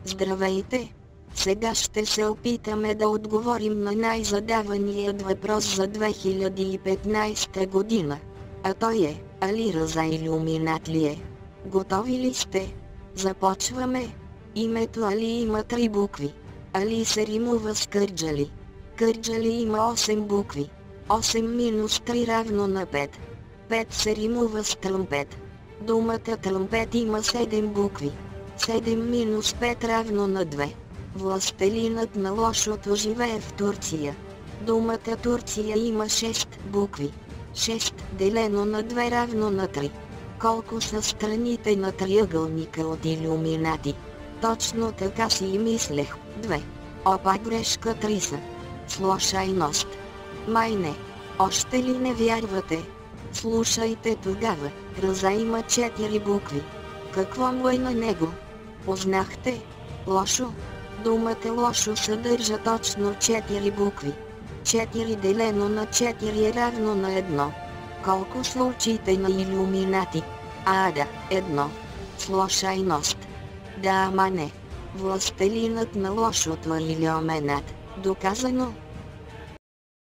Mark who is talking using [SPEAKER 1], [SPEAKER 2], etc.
[SPEAKER 1] Здравейте! Сега ще се опитаме да отговорим на най-задаваният въпрос за 2015 година. А той е: Алира за Илюминат ли е? Готови ли сте? Започваме! Името Али има 3 букви. Али се римува с Кърджали. Кърджали има 8 букви. 8 минус 3 равно на 5. 5 се римува с Тръмпет. Думата Тръмпет има 7 букви. 7 минус 5 равно на 2. Властелинът на лошото живее в Турция. Думата Турция има 6 букви. 6 делено на 2 равно на 3. Колко са страните на триъгълника от Илюминати? Точно така си и мислех. 2. Опа, грешка 3 са. Случайност. Май не. Още ли не вярвате? Слушайте тогава. Ръза има 4 букви. Какво му е на него? Познахте? Лошо. Думата лошо съдържа точно 4 букви. 4 делено на 4 е равно на 1. Колко са очите на Илюминати? Да, 1. Случайност. Да, ама не. Властелинът на лошото Илюминат. Доказано.